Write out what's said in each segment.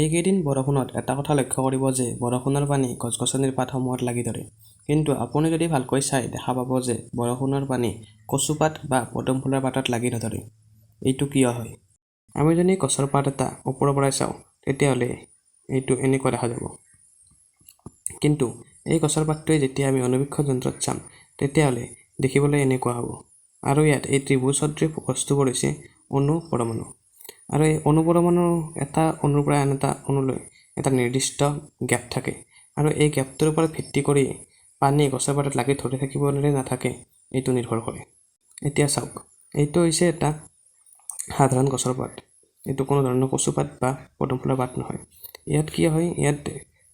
এইকেইদিন বৰষুণত এটা কথা লক্ষ্য কৰিব যে বৰষুণৰ পানী গছ-গছনিৰ পাতসমূহত লাগি ধৰে। কিন্তু আপুনি যদি ভালকৈ চাই দেখা পাব যে বৰষুণৰ পানী কচুপাত বা পদুম ফুলৰ পাতত লাগি নধৰে। এইটো কিয় হয়? আমি যদি গছৰ পাত এটা ওপৰৰ পৰাই চাওঁ তেতিয়াহ'লে এইটো এনেকুৱা দেখা যাব। কিন্তু এই গছৰ পাতটোৱে যেতিয়া আমি অনুবীক্ষণ যন্ত্ৰত চাম তেতিয়াহ'লে দেখিবলৈ এনেকুৱা হ'ব। আৰু ইয়াত এই ত্ৰিভুজ সদৃশ বস্তুবোৰ হৈছে অণু পৰমাণু। আৰু এই অণু পৰমাণু এটা অণুৰ পৰা আন এটা অণুলৈ এটা নিৰ্দিষ্ট গেপ থাকে। আৰু এই গেপটোৰ ওপৰত ভিত্তি কৰি পানী গছৰ পাতত লাগি ধৰি থাকিব নে নাথাকে এইটো নিৰ্ভৰ কৰে। এতিয়া চাওক, এইটো হৈছে এটা সাধাৰণ গছৰ পাত। এইটো কোনো ধৰণৰ কচুপাত বা পদুম ফুলৰ পাত নহয়। ইয়াত কি হয়, ইয়াত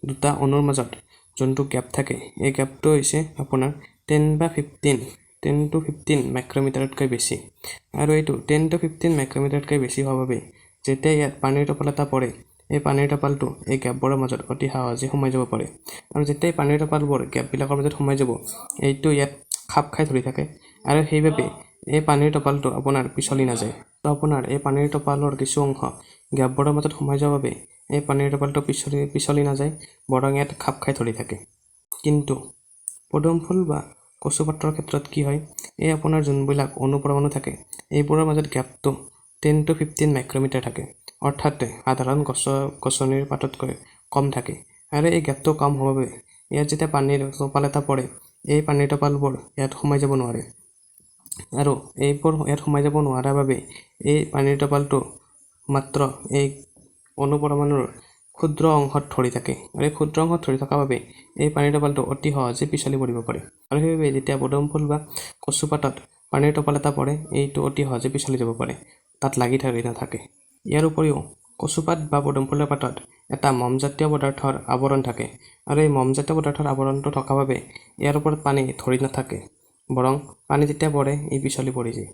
দুটা অণুৰ মাজত যোনটো গেপ থাকে এই গেপটো হৈছে আপোনাৰ 10 to 15 মাইক্ৰমিটাৰতকৈ বেছি। আৰু এইটো 10 to 15 মাইক্ৰমিটাৰতকৈ বেছি হোৱাৰ বাবে যেতিয়া ইয়াত পানীৰ টোপাল এটা পৰে এই পানীৰ টোপালটো এই গেপবোৰৰ মাজত অতি সহজে সোমাই যাব পাৰে। আৰু যেতিয়া এই পানীৰ টোপালবোৰ গেপবিলাকৰ মাজত সোমাই যাব এইটো ইয়াত খাপ খাই ধৰি থাকে আৰু সেইবাবে এই পানীৰ টোপালটো আপোনাৰ পিছলি নাযায়। তো আপোনাৰ এই পানীৰ টোপালৰ কিছু অংশ গেপবোৰৰ মাজত সোমাই যোৱাৰ বাবে এই পানীৰ টোপালটো পিছলি নাযায়, বৰং ইয়াত খাপ খাই ধৰি থাকে। কিন্তু পদুম ফুল বা কচুপাতৰ ক্ষেত্ৰত কি হয়, এই আপোনাৰ যোনবিলাক অণু পৰমাণু থাকে এইবোৰৰ মাজত গেপটো 10 to 15 মাইক্ৰমিটাৰ থাকে, অৰ্থাৎ সাধাৰণ গছনিৰ পাততকৈ কম থাকে। আৰু এই গেপটো কম হোৱাৰ বাবে ইয়াত যেতিয়া পানীৰ টোপাল এটা পৰে এই পানীৰ টোপালবোৰ ইয়াত সোমাই যাব নোৱাৰে। আৰু এইবোৰ ইয়াত সোমাই যাব নোৱাৰাৰ বাবে এই পানীৰ টোপালটো মাত্ৰ এই অণু পৰমাণুৰ ক্ষুদ্ৰ অংশত ধৰি থাকে। আৰু এই ক্ষুদ্ৰ অংশত ধৰি থকাৰ বাবে এই পানীৰ টোপালটো অতি সহজে পিছলি পৰিব পাৰে। আৰু সেইবাবে যেতিয়া পদুম ফুল বা কচুপাতত পানীৰ টোপাল এটা পৰে এইটো অতি সহজে পিছলি যাব পাৰে, তাত লাগি ধৰি নাথাকে। ইয়াৰ উপৰিও কচুপাত বা পদুম ফুলৰ পাতত এটা মমজাতীয় পদাৰ্থৰ আৱৰণ থাকে। আৰু এই মমজাতীয় পদাৰ্থৰ আৱৰণটো থকাৰ বাবে ইয়াৰ ওপৰত পানী ধৰি নাথাকে, বৰং পানী যেতিয়া পৰে ই পিছলি পৰি যায়।